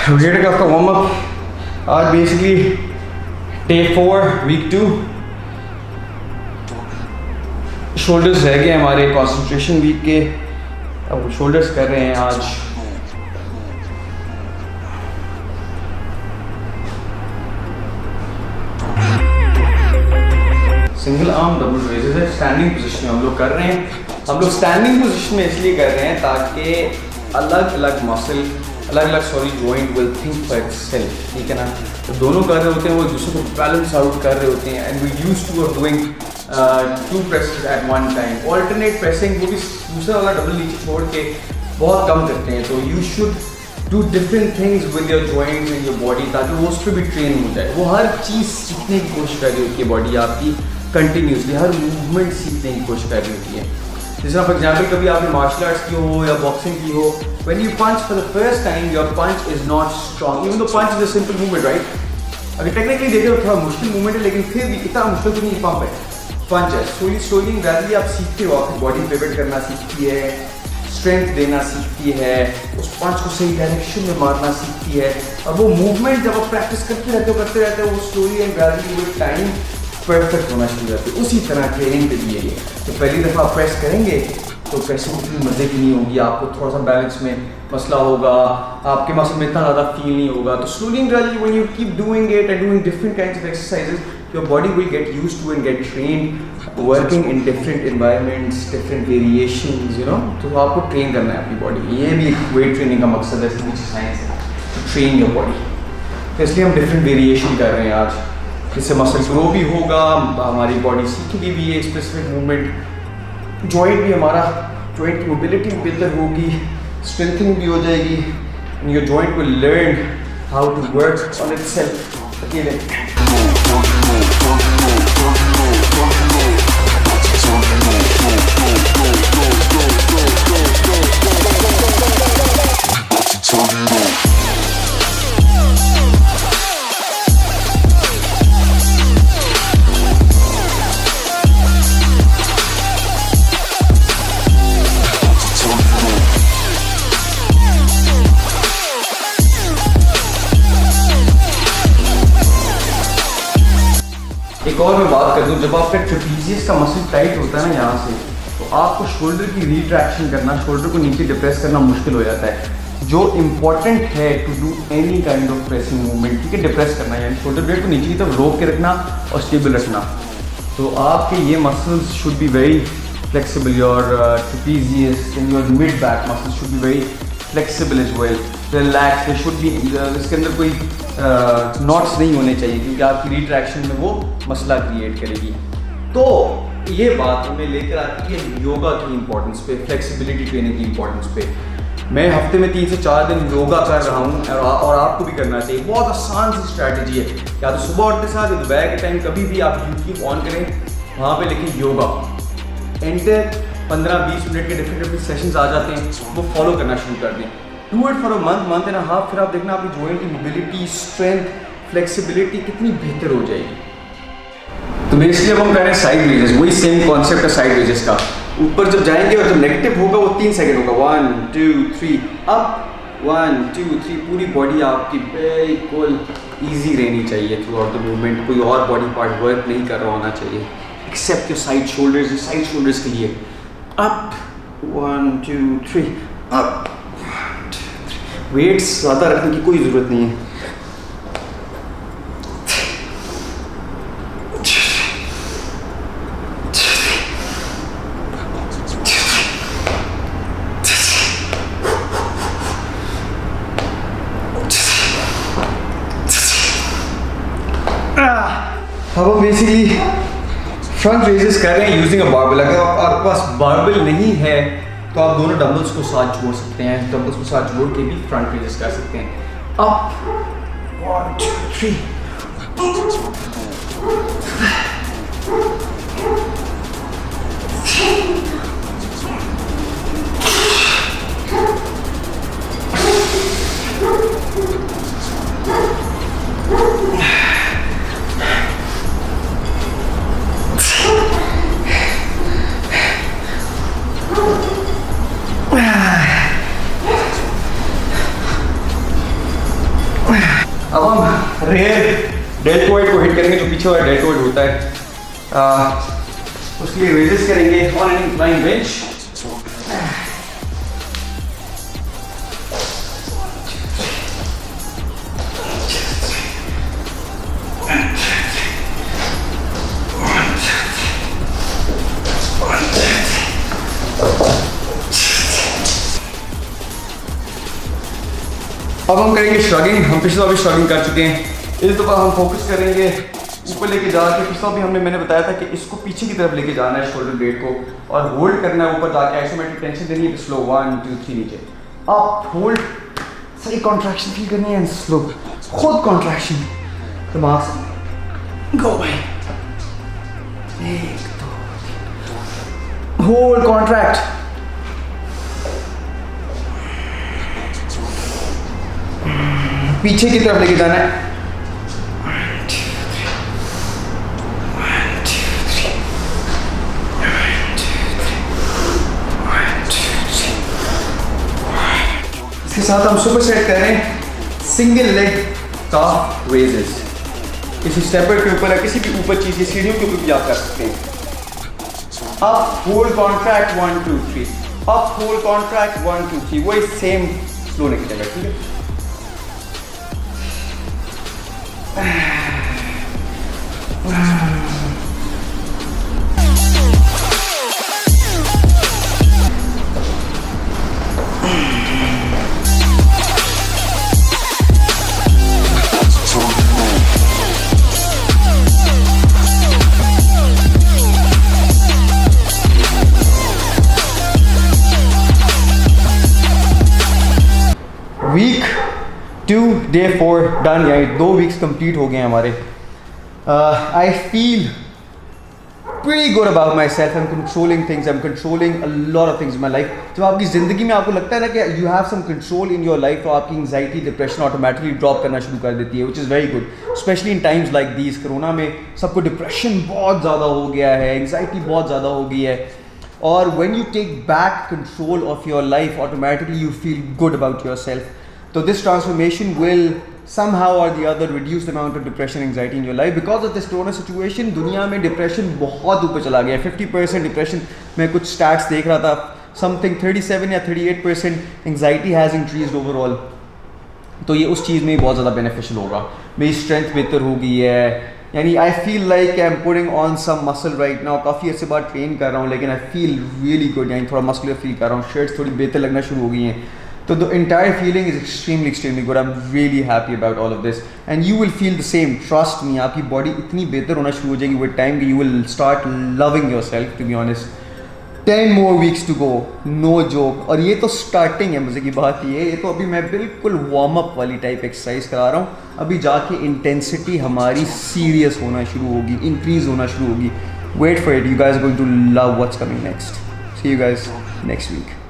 Wait का आपका warm up आज बेसिकली डे 4 वीक 2 शोल्डर्स रह गए हमारे कंसंट्रेशन वीक के। अब शोल्डर्स कर रहे हैं आज। सिंगल आर्म डबल रेजेस है, स्टैंडिंग पोजीशन में हम लोग कर रहे हैं। हम लोग स्टैंडिंग पोजीशन में इसलिए कर रहे हैं ताकि अलग अलग muscle joint will think for itself, ठीक है ना। तो दोनों कर रहे होते हैं, वो एक दूसरे को बैलेंस आउट कर रहे होते हैं। And we used to doing 2 presses at one time. Alternate pressing वो भी दूसरा वाला डबल नीचे छोड़ के बहुत कम करते हैं। तो you should do different things with your joints and your body, ताकि वो उस पर भी ट्रेन हो जाए। वो हर चीज़ सीखने की कोशिश कर रही होती है बॉडी आपकी, कंटिन्यूसली हर मूवमेंट सीखने की कोशिश कर रही होती है। जैसे फॉर एग्जाम्पल कभी आपने मार्शल आर्ट्स की हो या बॉक्सिंग की हो, when you punch for the first time your punch is not strong, even though punch is a simple movement, right. अगर टेक्निकली देखें तो थोड़ा मुश्किल मूवमेंट है, लेकिन फिर भी इतना मुश्किल तो नहीं, पंप है, पंच है। स्लोली ग्रेजुअली आप सीखते हो, आपकी बॉडी पिवट करना सीखती है, स्ट्रेंथ देना सीखती है, उस पंच को सही डायरेक्शन में मारना सीखती है। और वो मूवमेंट जब आप प्रैक्टिस करते रहते हो वो slowly and gradually with time perfect होना शुरू हो जाती है। उसी तरह ट्रेनिंग के लिए ये तो पहली दफ़ा आप प्रेस करेंगे तो प्रेसिंग उतनी मज़े की नहीं होगी, आपको थोड़ा सा बैलेंस में मसला होगा, आपके मसल में इतना ज़्यादा फील नहीं होगा। तो slowly and gradually when you keep doing it and doing different kinds of exercises, your body will get used to and get trained working in different environments, different variations, you know. तो आपको train करना है अपनी body. ये भी एक weight training का मकसद है, साइंस है, टू ट्रेन योर बॉडी। तो इसलिए हम डिफरेंट वेरिएशन कर रहे हैं आज, जिससे मसल ग्रो भी होगा, हमारी बॉडी सीखेगी भी ये स्पेसिफिक मूवमेंट, जॉइंट भी हमारा जॉइंट की मोबिलिटी बेहतर होगी, स्ट्रेंथनिंग भी हो जाएगी, and your joint will learn how to work on itself अकेले। एक और मैं बात कर दूं, जब आपका ट्रेपीजियस का मसल टाइट होता है ना यहाँ से, तो आपको शोल्डर की रिट्रैक्शन करना, शोल्डर को नीचे डिप्रेस करना मुश्किल हो जाता है। जो इम्पॉर्टेंट है to do any kind of pressing movement, ठीक है, डिप्रेस करना, यानी शोल्डर ब्लेड को नीचे की तरफ रोक के रखना और स्टेबल रखना। तो आपके ये muscles should be very flexible, your trapezius and your mid back muscles should be very flexible as well, relax. They should be, इसके अंदर कोई नॉट्स नहीं होने चाहिए, क्योंकि आपकी रिट्रैक्शन में वो मसला क्रिएट करेगी। तो ये बात हमें लेकर आती है योगा की इंपॉर्टेंस पे, फ्लेक्सिबिलिटी ट्रेनिंग की इंपॉर्टेंस पे। मैं हफ्ते में 3 से 4 दिन योगा कर रहा हूँ और आपको भी करना चाहिए। बहुत आसान सी स्ट्रैटेजी है, या तो सुबह उठने साथ या दोपहर के टाइम कभी भी आप यूट्यूब ऑन करें, वहाँ पे लिखें योगा, एंटर 15-20 मिनट के डिफरेंट सेशंस आ जाते हैं, वो फॉलो करना शुरू कर दें। Do it for a month and half, फिर आप देखना आपकी जॉइंट की मोबिलिटी, स्ट्रेंथ, फ्लेक्सिबिलिटी कितनी बेहतर हो जाएगी। तो बेसिकली अब हम कह रहे हैं साइड रेजेस, वही सेम कॉन्सेप्ट है साइड रेजेस का। ऊपर जब जाएंगे और जब नेगेटिव होगा वो 3 सेकंड होगा, 1 2 3 अप, 1 2 3। पूरी बॉडी आपकी बिल्कुल ईजी रहनी चाहिए थ्रू आउट द मूवमेंट, कोई और बॉडी पार्ट वर्क नहीं कर रहा होना चाहिए except your side shoulders. Side shoulders के लिए अप, 1 2 3 अप, वेट्स ज़्यादा रखने की कोई ज़रूरत नहीं है। अब हम बेसिकली फ्रंट रेजेस कर रहे हैं यूजिंग अ बारबेल। अगर आपके पास बारबेल नहीं है तो आप दोनों डंबल्स को साथ जोड़ सकते हैं, डंबल्स को साथ जोड़ के भी फ्रंट रेजेस कर सकते हैं। अप, 1 2 3, अब हम रेयर डेल्टोइड को हिट करेंगे, जो पीछे वाला डेल्टोइड होता है उसके लिए रेजेस करेंगे ऑन एन इंक्लाइन बेंच। अब हम करेंगे श्रगिंग। हम पिछला भी श्रगिंग कर चुके हैं, इस दफ़ा हम फोकस करेंगे ऊपर लेके जाके। पिछला भी मैंने बताया था कि इसको पीछे की तरफ लेके जाना है शोल्डर ब्लेड को, और होल्ड करना है ऊपर जाके, आइसोमेट्रिक टेंशन देनी है। स्लो 1 2 3 नीचे अप, होल्ड, सही कॉन्ट्रैक्शन फील करनी है, स्लो खुद कॉन्ट्रैक्शन दिमाग से। गो भाई, 1 2 होल्ड कॉन्ट्रैक्ट, पीछे की तरफ लेके जाना है। इसके साथ हम सुपर सेट कर रहे हैं सिंगल लेग का रेजेस। किसी स्टेपर के ऊपर या किसी भी ऊपर चीज की सीढ़ियों के ऊपर भी आप कर सकते हैं। Up hold contract 1 2 3, up hold contract 1 2 3, वही सेम फ्लो निकलेगा, ठीक है। वीक 2 डे 4 डन, यानी 2 वीक्स कंप्लीट हो गए हैं हमारे। I feel pretty good about myself. I'm controlling things. I'm controlling a lot of things in my life. जब आपकी ज़िंदगी में आपको लगता है ना कि you have some control in your life, तो आपकी anxiety, depression automatically drop करना शुरू कर देती है, which is very good. Especially in times like these. Corona में सबको डिप्रेशन बहुत ज़्यादा हो गया है, anxiety बहुत ज़्यादा हो गई है, और when you take back control of your life, automatically you feel good about yourself. So this transformation will somehow or the other reduce the amount of depression, anxiety in your life. Because of this corona situation, दुनिया में depression बहुत ऊपर चला गया है। 50% depression, मैं कुछ stats देख रहा था, समथिंग 37 या 38% एंग्जाइटी हैज़ इंक्रीज्ड ओवरऑल। तो ये उस चीज़ में बहुत ज़्यादा बेनिफिशियल होगा। मेरी स्ट्रेंथ बेहतर हो गई है, यानी I feel like I am putting on some muscle right now. काफ़ी ऐसे बाद ट्रेन कर रहा हूँ, लेकिन आई फील रियली गुड, यानी थोड़ा मस्कुलर फील कर रहा हूँ, शर्ट्स थोड़ी बेहतर लगना शुरू हो गई हैं। So the entire feeling is extremely good. I'm really happy about all of this, and you will feel the same. Trust me, आपकी body इतनी बेहतर होना शुरू हो जाएगी with time कि you will start loving yourself. To be honest, 10 more weeks to go, no joke. और ये तो starting है, मज़े की बात ये तो अभी मैं बिल्कुल warm up वाली type exercise करा रहा हूँ। अभी जाके intensity हमारी serious होना शुरू होगी, increase होना शुरू होगी। Wait for it. You guys are going to love what's coming next. See you guys next week.